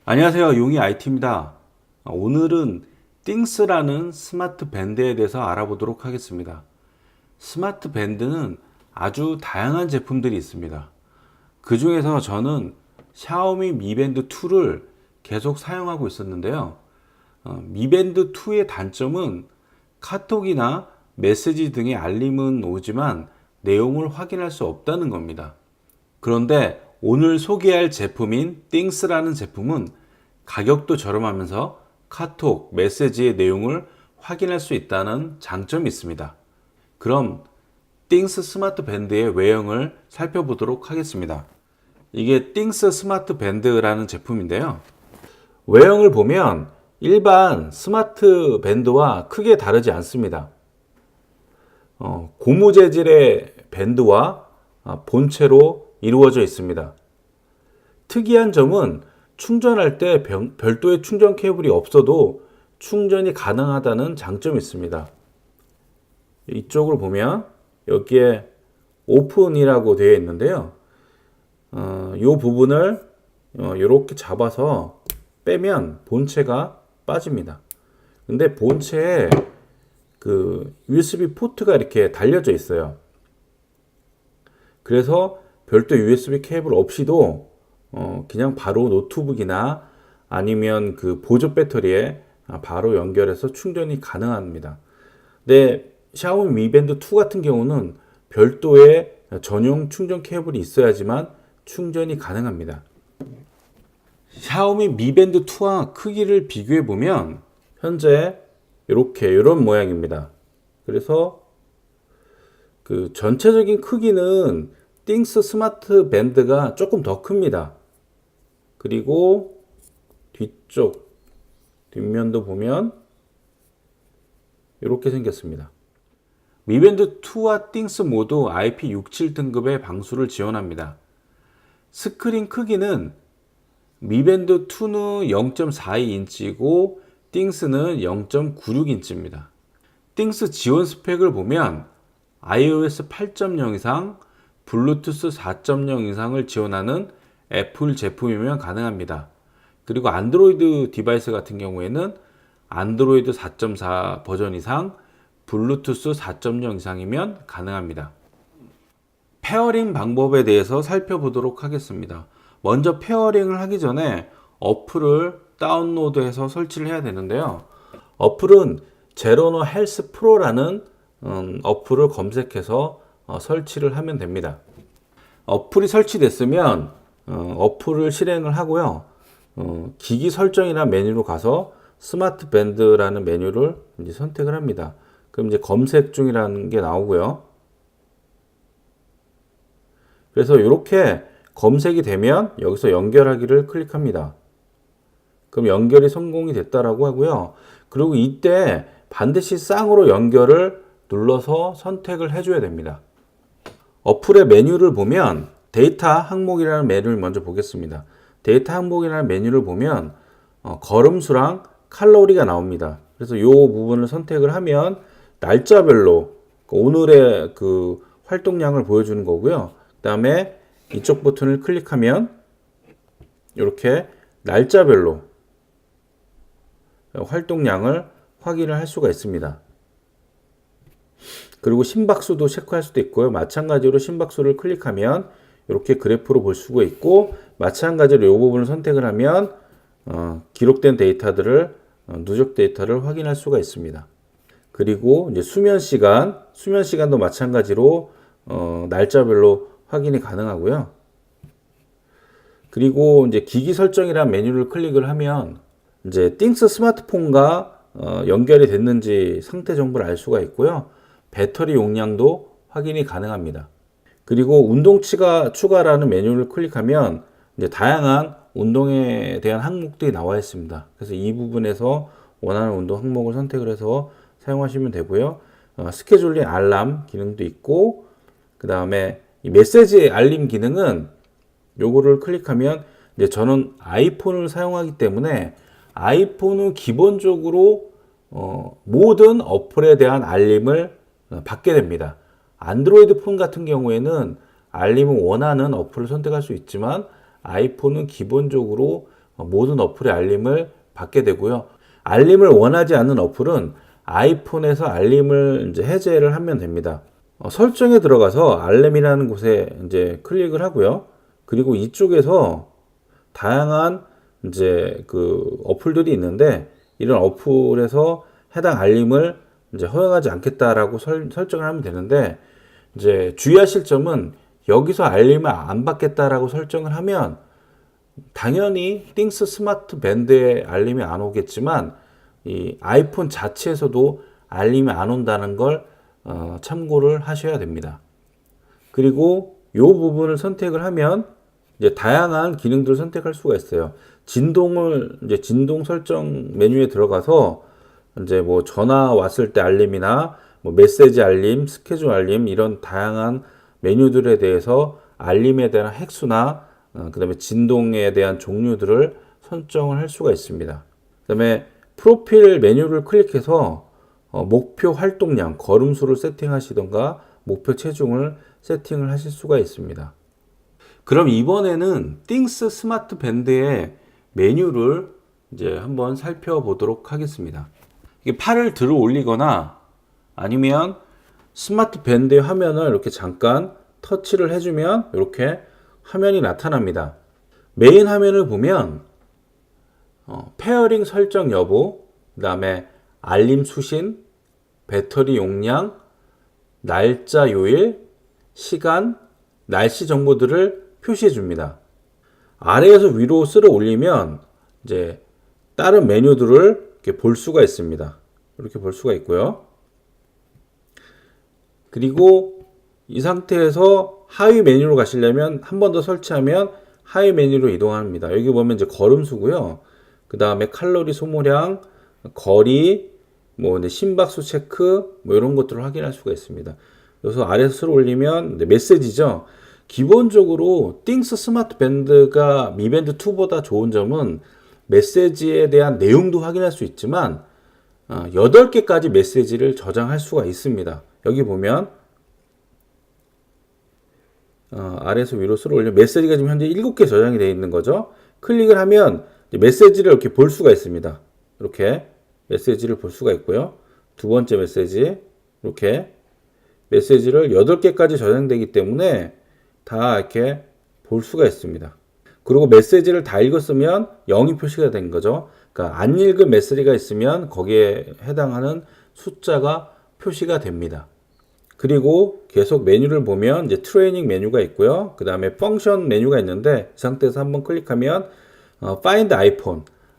안녕하세요, 용이 IT입니다. 오늘은 띵스라는 스마트 밴드에 대해서 알아보도록 하겠습니다. 스마트 밴드는 아주 다양한 제품들이 있습니다. 그 중에서 저는 샤오미 Mi Band 2를 계속 사용하고 있었는데요. Mi Band 2의 단점은 카톡이나 메시지 등의 알림은 오지만 내용을 확인할 수 없다는 겁니다. 그런데 오늘 소개할 제품인 띵스라는 제품은 가격도 저렴하면서 카톡, 메시지의 내용을 확인할 수 있다는 장점이 있습니다. 그럼 띵스 스마트 밴드의 외형을 살펴보도록 하겠습니다. 이게 띵스 스마트 밴드라는 제품인데요. 외형을 보면 일반 스마트 밴드와 크게 다르지 않습니다. 고무 재질의 밴드와 본체로 이루어져 있습니다. 특이한 점은 충전할 때 별도의 충전 케이블이 없어도 충전이 가능하다는 장점이 있습니다. 이쪽을 보면 여기에 오픈이라고 되어 있는데요. 이 부분을 이렇게 잡아서 빼면 본체가 빠집니다. 근데 본체에 그 USB 포트가 이렇게 달려져 있어요. 그래서 별도 USB 케이블 없이도 그냥 바로 노트북이나 아니면 그 보조 배터리에 바로 연결해서 충전이 가능합니다. 근데 샤오미 Mi Band 2 같은 경우는 별도의 전용 충전 케이블이 있어야지만 충전이 가능합니다. 샤오미 Mi Band 2와 크기를 비교해 보면 현재 이런 모양입니다. 그래서 그 전체적인 크기는 띵스 스마트 밴드가 조금 더 큽니다. 그리고 뒷면도 보면 이렇게 생겼습니다. 미밴드 2와 띵스 모두 IP67 등급의 방수를 지원합니다. 스크린 크기는 미밴드 2는 0.42인치고 띵스는 0.96인치입니다. 띵스 지원 스펙을 보면 iOS 8.0 이상, 블루투스 4.0 이상을 지원하는 애플 제품이면 가능합니다. 그리고 안드로이드 디바이스 같은 경우에는 안드로이드 4.4 버전 이상, 블루투스 4.0 이상이면 가능합니다. 페어링 방법에 대해서 살펴보도록 하겠습니다. 먼저 페어링을 하기 전에 어플을 다운로드해서 설치를 해야 되는데요. 어플은 제로노 헬스 프로라는 어플을 검색해서 설치를 하면 됩니다. 어플이 설치됐으면 어플을 실행을 하고요. 기기 설정이나 메뉴로 가서 스마트 밴드라는 메뉴를 이제 선택을 합니다. 그럼 이제 검색 중이라는 게 나오고요. 그래서 이렇게 검색이 되면 여기서 연결하기를 클릭합니다. 그럼 연결이 성공이 됐다라고 하고요. 그리고 이때 반드시 쌍으로 연결을 눌러서 선택을 해줘야 됩니다. 어플의 메뉴를 보면 데이터 항목이라는 메뉴를 먼저 보겠습니다. 데이터 항목이라는 메뉴를 보면 걸음수랑 칼로리가 나옵니다. 그래서 이 부분을 선택을 하면 날짜별로 오늘의 그 활동량을 보여주는 거고요. 그 다음에 이쪽 버튼을 클릭하면 이렇게 날짜별로 활동량을 확인을 할 수가 있습니다. 그리고 심박수도 체크할 수도 있고요. 마찬가지로 심박수를 클릭하면 이렇게 그래프로 볼 수가 있고, 마찬가지로 이 부분을 선택을 하면 기록된 데이터들을 누적 데이터를 확인할 수가 있습니다. 그리고 이제 수면 시간도 마찬가지로 날짜별로 확인이 가능하고요. 그리고 이제 기기 설정이라는 메뉴를 클릭을 하면 이제 띵스 스마트폰과 연결이 됐는지 상태 정보를 알 수가 있고요. 배터리 용량도 확인이 가능합니다. 그리고 운동 추가라는 메뉴를 클릭하면 이제 다양한 운동에 대한 항목들이 나와 있습니다. 그래서 이 부분에서 원하는 운동 항목을 선택을 해서 사용하시면 되고요. 스케줄링 알람 기능도 있고, 그 다음에 이 메시지 알림 기능은 요거를 클릭하면 이제 저는 아이폰을 사용하기 때문에 아이폰은 기본적으로 모든 어플에 대한 알림을 받게 됩니다. 안드로이드 폰 같은 경우에는 알림을 원하는 어플을 선택할 수 있지만 아이폰은 기본적으로 모든 어플의 알림을 받게 되고요. 알림을 원하지 않는 어플은 아이폰에서 알림을 이제 해제를 하면 됩니다. 설정에 들어가서 알림이라는 곳에 이제 클릭을 하고요. 그리고 이쪽에서 다양한 이제 그 어플들이 있는데 이런 어플에서 해당 알림을 이제 허용하지 않겠다라고 설정을 하면 되는데 이제 주의하실 점은 여기서 알림을 안 받겠다라고 설정을 하면 당연히 띵스 스마트 밴드에 알림이 안 오겠지만 이 아이폰 자체에서도 알림이 안 온다는 걸 참고를 하셔야 됩니다. 그리고 이 부분을 선택을 하면 이제 다양한 기능들을 선택할 수가 있어요. 이제 진동 설정 메뉴에 들어가서 이제 뭐 전화 왔을 때 알림이나 뭐 메시지 알림, 스케줄 알림 이런 다양한 메뉴들에 대해서 알림에 대한 획수나 그다음에 진동에 대한 종류들을 설정을 할 수가 있습니다. 그다음에 프로필 메뉴를 클릭해서 목표 활동량, 걸음수를 세팅하시던가 목표 체중을 세팅을 하실 수가 있습니다. 그럼 이번에는 띵스 스마트 밴드의 메뉴를 이제 한번 살펴보도록 하겠습니다. 이게 팔을 들어 올리거나 아니면 스마트 밴드의 화면을 이렇게 잠깐 터치를 해주면 이렇게 화면이 나타납니다. 메인 화면을 보면 페어링 설정 여부, 그 다음에 알림 수신, 배터리 용량, 날짜 요일, 시간, 날씨 정보들을 표시해 줍니다. 아래에서 위로 쓸어 올리면 이제 다른 메뉴들을 이렇게 볼 수가 있습니다. 이렇게 볼 수가 있고요. 그리고 이 상태에서 하위 메뉴로 가시려면 한 번 더 설치하면 하위 메뉴로 이동합니다. 여기 보면 이제 걸음수고요. 그 다음에 칼로리 소모량, 거리, 뭐 심박수 체크, 뭐 이런 것들을 확인할 수가 있습니다. 그래서 아래에서 쓸어 올리면 메시지죠. 기본적으로 띵스 스마트 밴드가 미 밴드 2보다 좋은 점은 메시지에 대한 내용도 확인할 수 있지만 8개까지 메시지를 저장할 수가 있습니다. 여기 보면 아래에서 위로 쓸어 올려 메시지가 지금 현재 7개 저장이 되어 있는 거죠. 클릭을 하면 메시지를 이렇게 볼 수가 있습니다. 이렇게 메시지를 볼 수가 있고요. 두 번째 메시지 이렇게 메시지를 8개까지 저장되기 때문에 다 이렇게 볼 수가 있습니다. 그리고 메시지를 다 읽었으면 0이 표시가 된 거죠. 그러니까 안 읽은 메시지가 있으면 거기에 해당하는 숫자가 표시가 됩니다. 그리고 계속 메뉴를 보면 이제 트레이닝 메뉴가 있고요. 그 다음에 펑션 메뉴가 있는데 이 상태에서 한번 클릭하면 Find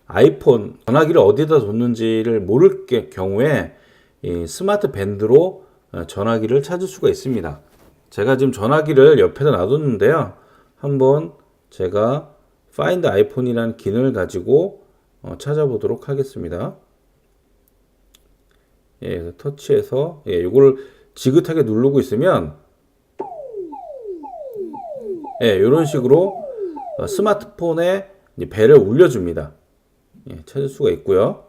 아이폰 전화기를 어디다 뒀는지를 모를 경우에 이 스마트 밴드로 전화기를 찾을 수가 있습니다. 제가 지금 전화기를 옆에다 놔뒀는데요. 한번 제가 Find iPhone이라는 기능을 가지고 찾아보도록 하겠습니다. 예, 터치해서 이거를 지긋하게 누르고 있으면 이런 식으로 스마트폰에 벨을 울려줍니다. 찾을 수가 있고요.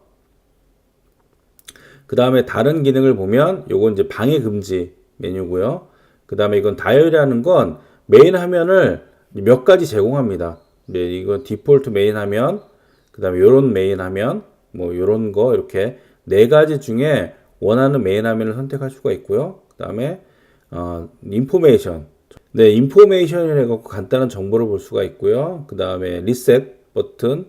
그 다음에 다른 기능을 보면 요건 이제 방해 금지 메뉴고요. 그 다음에 이건 다이어리라는 건 메인 화면을 몇 가지 제공합니다. 이건 디폴트 메인 화면, 그 다음에 요런 메인 화면, 뭐 요런 거 이렇게 4가지 중에 원하는 메인 화면을 선택할 수가 있고요. 그 다음에 인포메이션, 인포메이션을 해갖고 간단한 정보를 볼 수가 있고요. 그 다음에 리셋 버튼,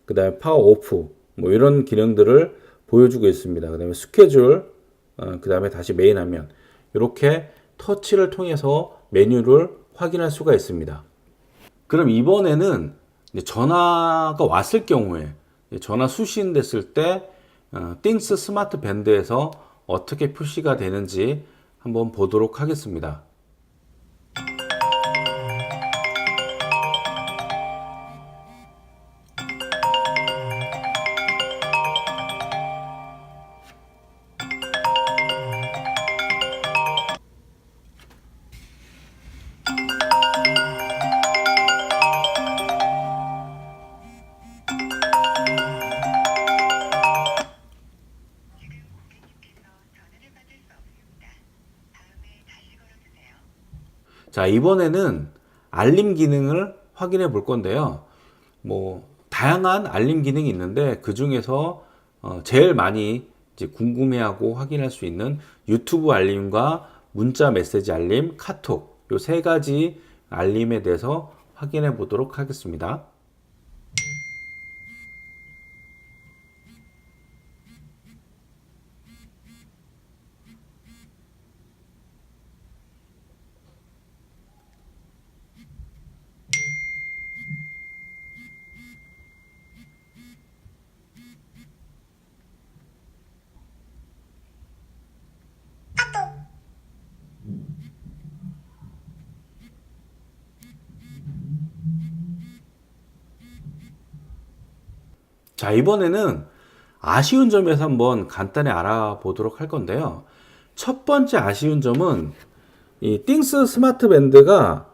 그 다음에 파워 오프, 뭐 이런 기능들을 보여주고 있습니다. 그 다음에 스케줄, 그 다음에 다시 메인 화면, 이렇게 터치를 통해서 메뉴를 확인할 수가 있습니다. 그럼 이번에는 전화가 왔을 경우에 전화 수신됐을 때 띵스 스마트 밴드에서 어떻게 표시가 되는지 한번 보도록 하겠습니다. 자, 이번에는 알림 기능을 확인해 볼 건데요. 뭐 다양한 알림 기능이 있는데 그 중에서 제일 많이 이제 궁금해하고 확인할 수 있는 유튜브 알림과 문자 메시지 알림, 카톡 요 세 가지 알림에 대해서 확인해 보도록 하겠습니다. 자, 이번에는 아쉬운 점에서 한번 간단히 알아보도록 할 건데요. 첫 번째 아쉬운 점은 이 띵스 스마트 밴드가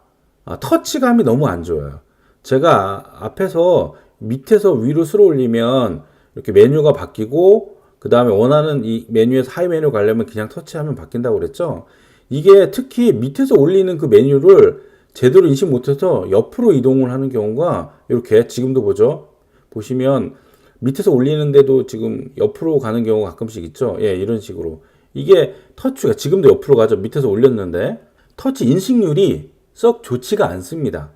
터치감이 너무 안 좋아요. 제가 앞에서 밑에서 위로 쓸어 올리면 이렇게 메뉴가 바뀌고 그 다음에 원하는 이 메뉴에서 하이 메뉴 가려면 그냥 터치하면 바뀐다고 그랬죠. 이게 특히 밑에서 올리는 그 메뉴를 제대로 인식 못해서 옆으로 이동을 하는 경우가 이렇게 지금도 보죠. 보시면 밑에서 올리는데도 지금 옆으로 가는 경우가 가끔씩 있죠. 예, 이런 식으로. 이게 터치가 지금도 옆으로 가죠. 밑에서 올렸는데 터치 인식률이 썩 좋지가 않습니다.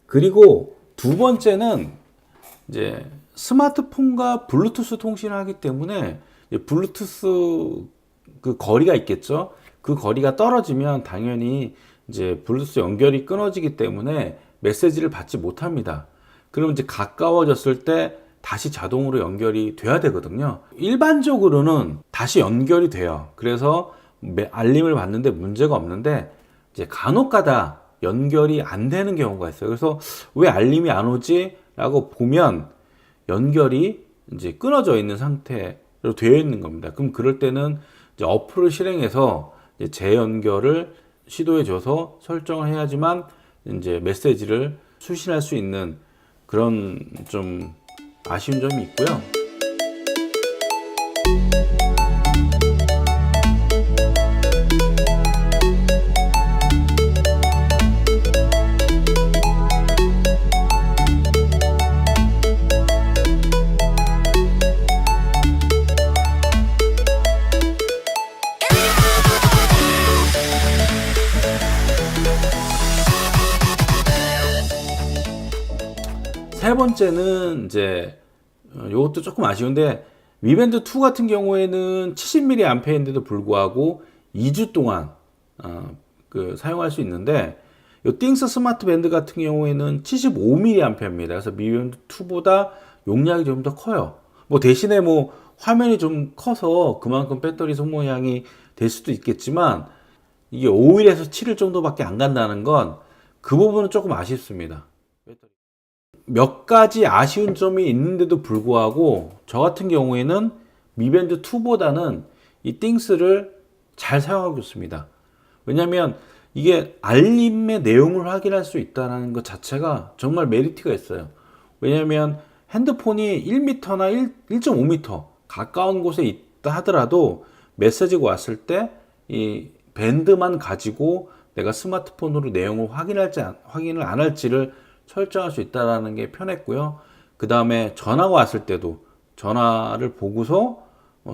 그리고 두 번째는 이제 스마트폰과 블루투스 통신을 하기 때문에 블루투스 그 거리가 있겠죠. 그 거리가 떨어지면 당연히 이제 블루투스 연결이 끊어지기 때문에 메시지를 받지 못합니다. 그럼 이제 가까워졌을 때 다시 자동으로 연결이 돼야 되거든요. 일반적으로는 다시 연결이 돼요. 그래서 알림을 받는데 문제가 없는데 이제 간혹가다 연결이 안 되는 경우가 있어요. 그래서 왜 알림이 안 오지? 라고 보면 연결이 이제 끊어져 있는 상태로 되어 있는 겁니다. 그럼 그럴 때는 이제 어플을 실행해서 이제 재연결을 시도해 줘서 설정을 해야지만 이제 메시지를 수신할 수 있는 그런 좀 아쉬운 점이 있고요. 세 번째는 이제 이것도 조금 아쉬운데 미밴드 2 같은 경우에는 70mAh인데도 불구하고 2주 동안 사용할 수 있는데 이 띵스 스마트 밴드 같은 경우에는 75mAh입니다. 그래서 미밴드 2보다 용량이 좀 더 커요. 뭐 대신에 뭐 화면이 좀 커서 그만큼 배터리 소모량이 될 수도 있겠지만 이게 5일에서 7일 정도밖에 안 간다는 건 그 부분은 조금 아쉽습니다. 몇 가지 아쉬운 점이 있는데도 불구하고 저 같은 경우에는 미밴드 2보다는 이 띵스를 잘 사용하고 있습니다. 왜냐하면 이게 알림의 내용을 확인할 수 있다는 것 자체가 정말 메리트가 있어요. 왜냐하면 핸드폰이 1m나 1.5m 가까운 곳에 있다 하더라도 메시지가 왔을 때 이 밴드만 가지고 내가 스마트폰으로 내용을 확인을 안 할지를 설정할 수 있다는 게 편했고요. 그 다음에 전화가 왔을 때도 전화를 보고서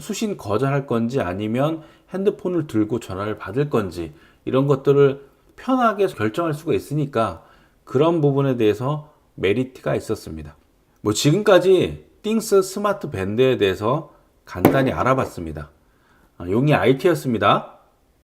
수신 거절할 건지 아니면 핸드폰을 들고 전화를 받을 건지 이런 것들을 편하게 결정할 수가 있으니까 그런 부분에 대해서 메리트가 있었습니다. 뭐 지금까지 띵스 스마트 밴드에 대해서 간단히 알아봤습니다. 용이 IT였습니다.